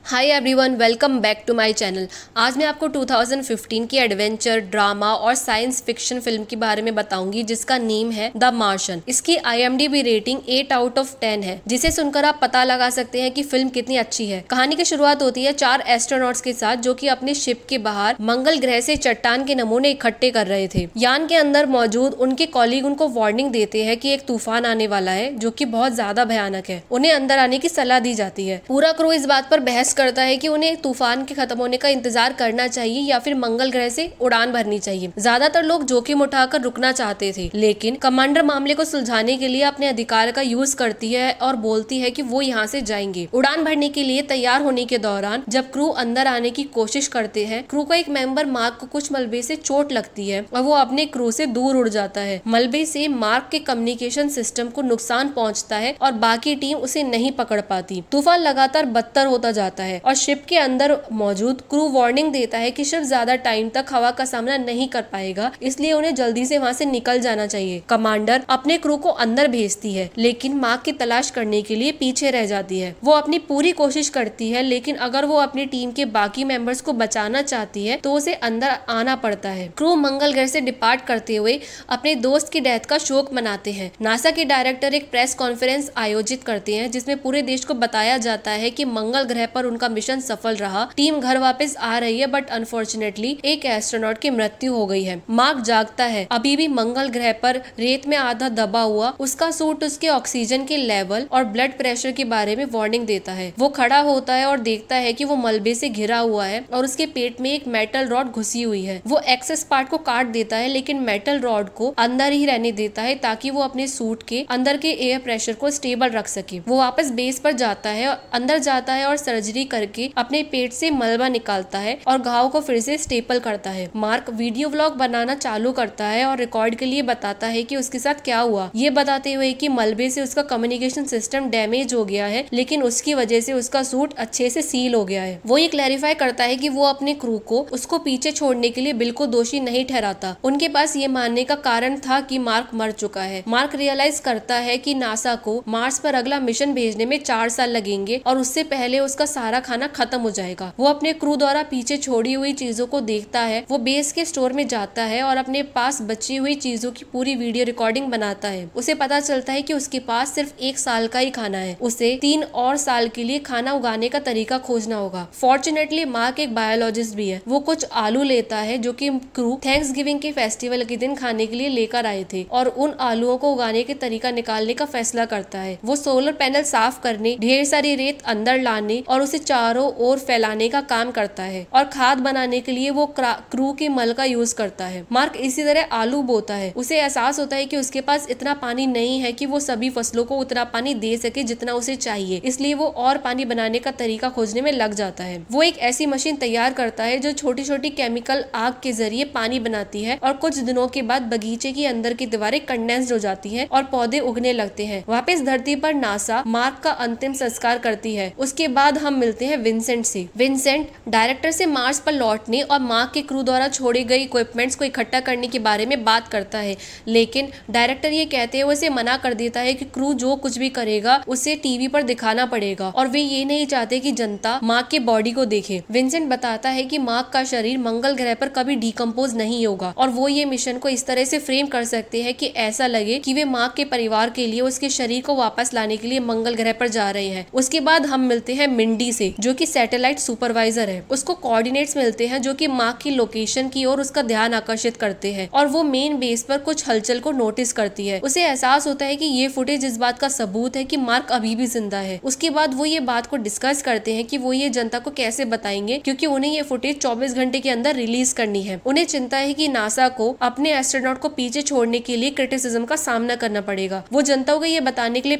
Hi everyone, welcome back to my channel. आज मैं आपको 2015 की एडवेंचर, ड्रामा और साइंस फिक्शन फिल्म के बारे में बताऊंगी जिसका नेम है द मार्शन। इसकी IMDb रेटिंग 8 आउट ऑफ 10 है, जिसे सुनकर आप पता लगा सकते हैं कि फिल्म कितनी अच्छी है। कहानी की शुरुआत होती है 4 एस्ट्रोनॉट्स के साथ जो कि अपने शिप के बाहर मंगल ग्रह से चट्टान के नमूने इकट्ठे कर रहे थे। यान के अंदर मौजूद उनके कॉलीग उनको वार्निंग देते हैं कि एक तूफान आने वाला है जो कि बहुत ज्यादा भयानक है। उन्हें अंदर आने की सलाह दी जाती है। पूरा क्रू इस बात पर बहस करता है कि उन्हें तूफान के खत्म होने का इंतजार करना चाहिए या फिर मंगल ग्रह से उड़ान भरनी चाहिए। ज्यादातर लोग जोखिम उठाकर रुकना चाहते थे, लेकिन कमांडर मामले को सुलझाने के लिए अपने अधिकार का यूज करती है और बोलती है कि वो यहाँ से जाएंगे। उड़ान भरने के लिए तैयार होने के दौरान जब क्रू अंदर आने की कोशिश करते हैं, क्रू का एक मेंबर मार्क को कुछ मलबे से चोट लगती है और वो अपने क्रू से दूर उड़ जाता है। मलबे से मार्क के कम्युनिकेशन सिस्टम को नुकसान पहुंचता है और बाकी टीम उसे नहीं पकड़ पाती। तूफान लगातार बदतर होता जाता है और शिप के अंदर मौजूद क्रू वार्निंग देता है कि शिप ज्यादा टाइम तक हवा का सामना नहीं कर पाएगा, इसलिए उन्हें जल्दी से वहां से निकल जाना चाहिए। कमांडर अपने क्रू को अंदर भेजती है, लेकिन मार्क की तलाश करने के लिए पीछे रह जाती है। वो अपनी पूरी कोशिश करती है, लेकिन अगर वो अपनी टीम के बाकी मेंबर्स को बचाना चाहती है तो उसे अंदर आना पड़ता है। क्रू मंगल ग्रह से डिपार्ट करते हुए अपने दोस्त की डेथ का शोक मनाते हैं। नासा के डायरेक्टर एक प्रेस कॉन्फ्रेंस आयोजित करते हैं जिसमें पूरे देश को बताया जाता है कि मंगल ग्रह पर उनका मिशन सफल रहा। टीम घर वापस आ रही है, बट अनफॉर्चुनेटली एक एस्ट्रोनॉट की मृत्यु हो गई है। मार्क जागता है, अभी भी मंगल ग्रह पर रेत में आधा दबा हुआ। उसका सूट उसके ऑक्सीजन के लेवल और ब्लड प्रेशर के बारे में वार्निंग देता है। वो खड़ा होता है और देखता है कि वो मलबे से घिरा हुआ है और उसके पेट में एक मेटल रॉड घुसी हुई है। वो एक्सेस पार्ट को काट देता है, लेकिन मेटल रॉड को अंदर ही रहने देता है ताकि वो अपने सूट के अंदर के एयर प्रेशर को स्टेबल रख सके। वो वापस बेस पर जाता है, अंदर जाता है और सर्जरी करके अपने पेट से मलबा निकालता है और घाव को फिर से स्टेपल करता है। मार्क वीडियो व्लॉग बनाना चालू करता है और रिकॉर्ड के लिए बताता है कि उसके साथ क्या हुआ, ये बताते हुए कि मलबे से उसका कम्युनिकेशन सिस्टम डैमेज हो गया है, लेकिन उसकी वजह से उसका सूट अच्छे से सील हो गया है। वो ये क्लैरिफाई करता है कि वो अपने क्रू को उसको पीछे छोड़ने के लिए बिल्कुल दोषी नहीं ठहराता। उनके पास ये मानने का कारण था कि मार्क मर चुका है। मार्क रियलाइज करता है कि नासा को मार्स पर अगला मिशन भेजने में 4 साल लगेंगे और उससे पहले उसका सारा खाना खत्म हो जाएगा। वो अपने क्रू द्वारा पीछे छोड़ी हुई चीजों को देखता है। वो बेस के स्टोर में जाता है और अपने पास बची हुई चीजों की पूरी वीडियो रिकॉर्डिंग बनाता है। उसे पता चलता है कि उसके पास सिर्फ 1 साल का ही खाना है। उसे 3 और साल के लिए खाना उगाने का तरीका खोजना होगा। फॉर्चुनेटली मार्क एक बायोलॉजिस्ट भी है। वो कुछ आलू लेता है जो कि क्रू थैंक्सगिविंग के फेस्टिवल के दिन खाने के लिए लेकर आए थे और उन आलुओं को उगाने के तरीका निकालने का फैसला करता है। वो सोलर पैनल साफ करने, ढेर सारी रेत अंदर लाने और उसे चारों ओर फैलाने का काम करता है और खाद बनाने के लिए वो क्रू के मल का यूज करता है। मार्क इसी तरह आलू बोता है। उसे एहसास होता है कि उसके पास इतना पानी नहीं है कि वो सभी फसलों को उतना पानी दे सके जितना उसे चाहिए, इसलिए वो और पानी बनाने का तरीका खोजने में लग जाता है। वो एक ऐसी मशीन तैयार करता है जो छोटी छोटी केमिकल आग के जरिए पानी बनाती है और कुछ दिनों के बाद बगीचे की अंदर की दीवारें कंडेंस्ड हो जाती हैं और पौधे उगने लगते हैं। वापस धरती पर नासा मार्क का अंतिम संस्कार करती है। उसके बाद हम मिलते हैं विंसेंट से। विंसेंट डायरेक्टर से मार्स पर लौटने और मार्क के क्रू द्वारा छोड़ी गई इक्विपमेंट्स को इकट्ठा करने के बारे में बात करता है, लेकिन डायरेक्टर ये कहते हुए उसे मना कर देता है कि क्रू जो कुछ भी करेगा उसे टीवी पर दिखाना पड़ेगा और वे ये नहीं चाहते कि जनता मार्क के बॉडी को देखे। विंसेंट बताता है कि मार्क का शरीर मंगल ग्रह पर कभी डिकम्पोज नहीं होगा और वो ये मिशन को इस तरह से फ्रेम कर सकते हैं कि ऐसा लगे कि वे मार्क के परिवार के लिए उसके शरीर को वापस लाने के लिए मंगल ग्रह पर जा रहे हैं। उसके बाद हम मिलते हैं मिंडी से, जो कि सैटेलाइट सुपरवाइजर है। उसको कोऑर्डिनेट्स मिलते हैं जो कि मार्क की लोकेशन की ओर उसका ध्यान आकर्षित करते हैं और वो मेन बेस पर कुछ हलचल को नोटिस करती है। उसे एहसास होता है कि ये फुटेज इस बात का सबूत है कि मार्क अभी भी जिंदा है। उसके बाद वो ये बात को डिस्कस करते हैं कि वो ये जनता को कैसे बताएंगे, क्योंकि उन्हें ये फुटेज 24 घंटे के अंदर रिलीज करनी है। उन्हें चिंता है कि नासा को अपने एस्ट्रोनॉट को पीछे छोड़ने के लिए क्रिटिसिज्म का सामना करना पड़ेगा। वो जनता को ये बताने के लिए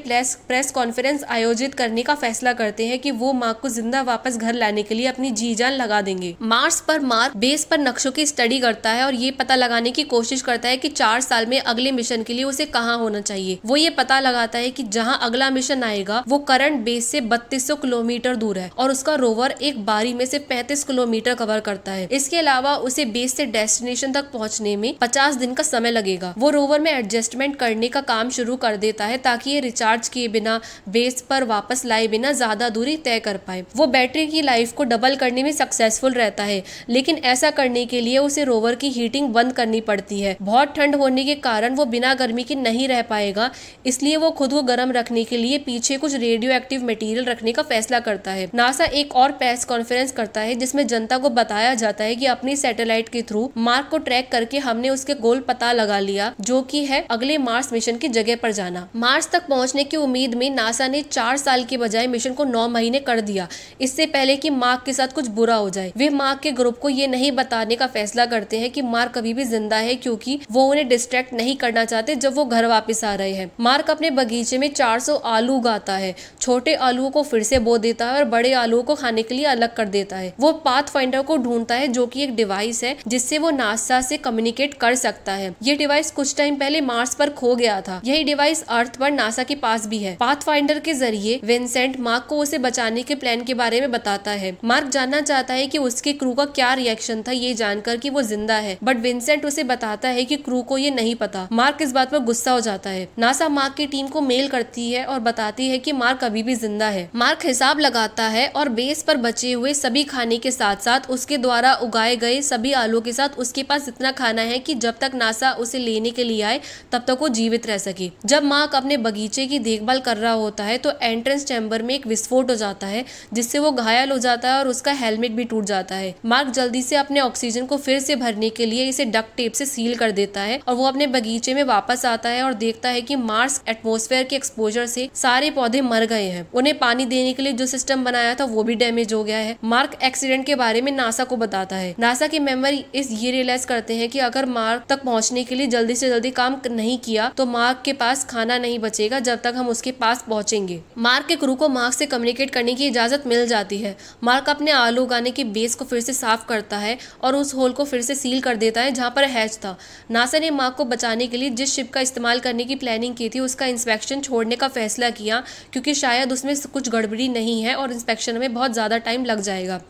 प्रेस कॉन्फ्रेंस आयोजित करने का फैसला करते हैं कि वो मार्क को जिंदा वापस घर लाने के लिए अपनी जी जान लगा देंगे। मार्स पर मार्क बेस पर नक्शों की स्टडी करता है और ये पता लगाने की कोशिश करता है कि 4 साल में अगले मिशन के लिए उसे कहाँ होना चाहिए। वो ये पता लगाता है कि जहाँ अगला मिशन आएगा वो करंट बेस से 3200 किलोमीटर दूर है और उसका रोवर एक बारी में से 35 किलोमीटर कवर करता है। इसके अलावा उसे बेस से डेस्टिनेशन तक पहुंचने में 50 दिन का समय लगेगा। वो रोवर में एडजस्टमेंट करने का काम शुरू कर देता है ताकि ये रिचार्ज किए बिना बेस पर वापस लाए बिना ज्यादा दूरी तय कर पाए। पाए। वो बैटरी की लाइफ को डबल करने में सक्सेसफुल रहता है, लेकिन ऐसा करने के लिए उसे रोवर की हीटिंग बंद करनी पड़ती है। बहुत ठंड होने के कारण वो बिना गर्मी के नहीं रह पाएगा, इसलिए वो खुद को गर्म रखने के लिए पीछे कुछ रेडियो एक्टिव मटेरियल रखने का फैसला करता है। नासा एक और प्रेस कॉन्फ्रेंस करता है जिसमें जनता को बताया जाता है कि अपनी सैटेलाइट के थ्रू मार्स को ट्रैक करके हमने उसके गोल पता लगा लिया, जो कि है अगले मार्स मिशन की जगह पर जाना। मार्स तक पहुंचने की उम्मीद में नासा ने 4 साल के बजाय मिशन को 9 महीने कर दिया, इससे पहले कि मार्क के साथ कुछ बुरा हो जाए। वे मार्क के ग्रुप को ये नहीं बताने का फैसला करते हैं कि मार्क अभी भी जिंदा है, क्योंकि वो उन्हें डिस्ट्रैक्ट नहीं करना चाहते जब वो घर वापस आ रहे हैं। मार्क अपने बगीचे में 400 आलू उगाता है, छोटे आलुओं को फिर से बो देता है और बड़े आलुओं को खाने के लिए अलग कर देता है। वो पाथफाइंडर को ढूंढता है, जो कि एक डिवाइस है जिससे वो नासा से कम्युनिकेट कर सकता है। ये डिवाइस कुछ टाइम पहले मार्स पर खो गया था। यही डिवाइस अर्थ पर नासा के पास भी है। पाथफाइंडर के जरिए विंसेंट मार्क को उसे बचाने के प्लान के बारे में बताता है। मार्क जानना चाहता है कि उसके क्रू का क्या रिएक्शन था ये जानकर कि वो जिंदा है, बट विंसेंट उसे बताता है कि क्रू को ये नहीं पता। मार्क इस बात पर गुस्सा हो जाता है। नासा मार्क की टीम को मेल करती है और बताती है कि मार्क अभी भी जिंदा है। मार्क हिसाब लगाता है और बेस पर बचे हुए सभी खाने के साथ साथ उसके द्वारा उगाए गए सभी आलुओं के साथ उसके पास इतना खाना है कि जब तक नासा उसे लेने के लिए आए तब तक वो जीवित रह सके। जब मार्क अपने बगीचे की देखभाल कर रहा होता है तो एंट्रेंस चैम्बर में एक विस्फोट हो जाता है, जिससे वो घायल हो जाता है और उसका हेलमेट भी टूट जाता है। मार्क जल्दी से अपने ऑक्सीजन को फिर से भरने के लिए इसे डक्ट टेप से सील कर देता है और वो अपने बगीचे में वापस आता है और देखता है कि मार्स एटमॉस्फेयर के एक्सपोजर से सारे पौधे मर गए हैं। उन्हें पानी देने के लिए जो सिस्टम बनाया था वो भी डैमेज हो गया है। मार्क एक्सीडेंट के बारे में नासा को बताता है। नासा के मेंबर ये रियलाइज करते हैं कि अगर मार्क तक पहुंचने के लिए जल्दी से जल्दी काम नहीं किया तो मार्क के पास खाना नहीं बचेगा जब तक हम उसके पास पहुंचेंगे। मार्क के क्रू को मार्क से कम्युनिकेट करने की इजाजत मिल जाती है। मार्क अपने आलू उगाने के बेस को फिर से साफ करता है और उस होल को फिर से सील कर देता है जहां पर हैच था। नासा ने मार्क को बचाने के लिए जिस शिप का इस्तेमाल करने की प्लानिंग की थी उसका इंस्पेक्शन छोड़ने का फैसला किया, क्योंकि शायद उसमें कुछ गड़बड़ी नहीं है और इंस्पेक्शन में बहुत ज़्यादा टाइम लग जाएगा।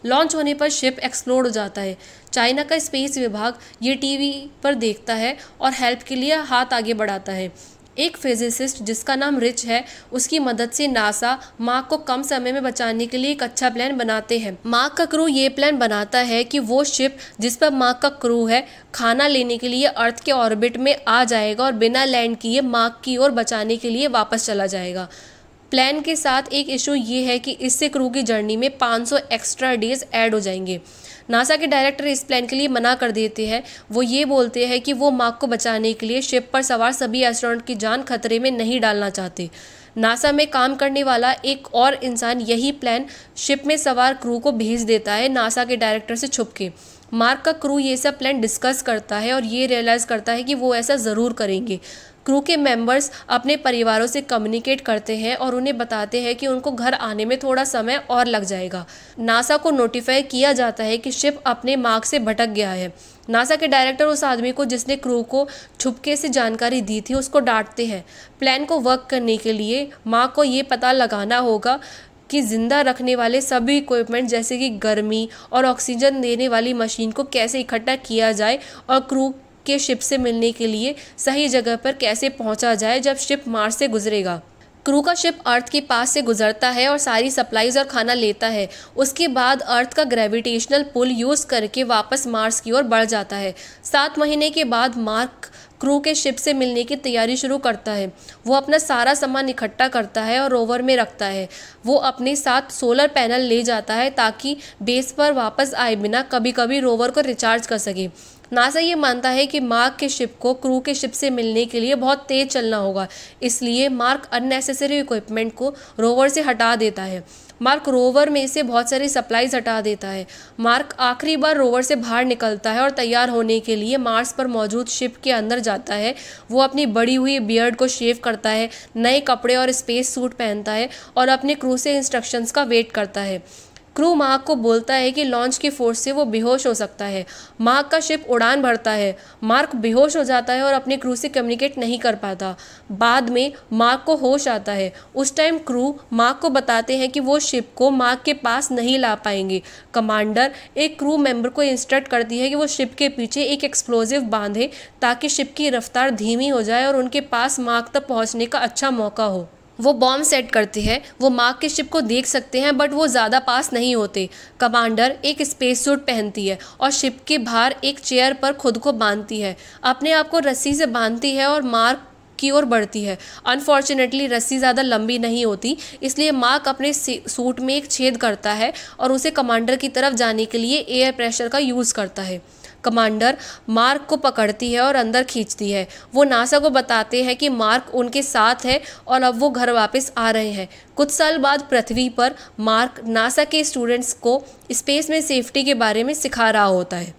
लॉन्च होने पर शिप एक्सप्लोड हो जाता है। चाइना का स्पेस विभाग ये टीवी पर देखता है और हेल्प के लिए हाथ आगे बढ़ाता है। एक फिजिसिस्ट जिसका नाम रिच है, उसकी मदद से नासा मार्क को कम समय में बचाने के लिए एक अच्छा प्लान बनाते हैं। मार्क का क्रू ये प्लान बनाता है कि वो शिप जिस पर मार्क का क्रू है खाना लेने के लिए अर्थ के ऑर्बिट में आ जाएगा और बिना लैंड किए मार्क की ओर बचाने के लिए वापस चला जाएगा। प्लान के साथ एक इशू ये है कि इससे क्रू की जर्नी में 500 एक्स्ट्रा डेज ऐड हो जाएंगे। नासा के डायरेक्टर इस प्लान के लिए मना कर देते हैं। वो ये बोलते हैं कि वो मार्क को बचाने के लिए शिप पर सवार सभी एस्ट्रोनॉट की जान खतरे में नहीं डालना चाहते। नासा में काम करने वाला एक और इंसान यही प्लान शिप में सवार क्रू को भेज देता है, नासा के डायरेक्टर से छुप के। मार्क का क्रू ये सब प्लान डिस्कस करता है और ये रियलाइज़ करता है कि वो ऐसा ज़रूर करेंगे। क्रू के मेंबर्स अपने परिवारों से कम्युनिकेट करते हैं और उन्हें बताते हैं कि उनको घर आने में थोड़ा समय और लग जाएगा। नासा को नोटिफाई किया जाता है कि शिप अपने मार्ग से भटक गया है। नासा के डायरेक्टर उस आदमी को जिसने क्रू को छुपके से जानकारी दी थी उसको डांटते हैं। प्लान को वर्क करने के लिए मार्क को ये पता लगाना होगा कि जिंदा रखने वाले सभी इक्विपमेंट जैसे कि गर्मी और ऑक्सीजन देने वाली मशीन को कैसे इकट्ठा किया जाए और क्रू के शिप से मिलने के लिए सही जगह पर कैसे पहुंचा जाए जब शिप मार्स से गुजरेगा। क्रू का शिप अर्थ के पास से गुजरता है और सारी सप्लाईज और खाना लेता है। उसके बाद अर्थ का ग्रेविटेशनल पुल यूज़ करके वापस मार्स की ओर बढ़ जाता है। 7 महीने के बाद मार्क क्रू के शिप से मिलने की तैयारी शुरू करता है। वो अपना सारा सामान इकट्ठा करता है और रोवर में रखता है। वो अपने साथ सोलर पैनल ले जाता है ताकि बेस पर वापस आए बिना कभी कभी रोवर को रिचार्ज कर सके। नासा ये मानता है कि मार्क के शिप को क्रू के शिप से मिलने के लिए बहुत तेज चलना होगा, इसलिए मार्क अननेसेसरी इक्विपमेंट को रोवर से हटा देता है। मार्क रोवर में से बहुत सारी सप्लाईज हटा देता है। मार्क आखिरी बार रोवर से बाहर निकलता है और तैयार होने के लिए मार्स पर मौजूद शिप के अंदर जाता है। वो अपनी बड़ी हुई बियर्ड को शेव करता है, नए कपड़े और स्पेस सूट पहनता है और अपने क्रू से इंस्ट्रक्शंस का वेट करता है। क्रू मार्क को बोलता है कि लॉन्च की फोर्स से वो बेहोश हो सकता है। मार्क का शिप उड़ान भरता है। मार्क बेहोश हो जाता है और अपने क्रू से कम्युनिकेट नहीं कर पाता। बाद में मार्क को होश आता है। उस टाइम क्रू मार्क को बताते हैं कि वो शिप को मार्क के पास नहीं ला पाएंगे। कमांडर एक क्रू मेंबर को इंस्ट्रक्ट करती है कि वो शिप के पीछे एक एक्सप्लोजिव बांधे ताकि शिप की रफ्तार धीमी हो जाए और उनके पास मार्क तक पहुँचने का अच्छा मौका हो। वो बॉम्ब सेट करते हैं। वो मार्क के शिप को देख सकते हैं बट वो ज़्यादा पास नहीं होते। कमांडर एक स्पेस सूट पहनती है और शिप के बाहर एक चेयर पर खुद को बांधती है, अपने आप को रस्सी से बांधती है और मार्क की ओर बढ़ती है। अनफॉर्चुनेटली रस्सी ज़्यादा लंबी नहीं होती, इसलिए मार्क अपने सूट में एक छेद करता है और उसे कमांडर की तरफ जाने के लिए एयर प्रेशर का यूज़ करता है। कमांडर मार्क को पकड़ती है और अंदर खींचती है। वो नासा को बताते हैं कि मार्क उनके साथ है और अब वो घर वापस आ रहे हैं। कुछ साल बाद पृथ्वी पर मार्क नासा के स्टूडेंट्स को स्पेस में सेफ्टी के बारे में सिखा रहा होता है।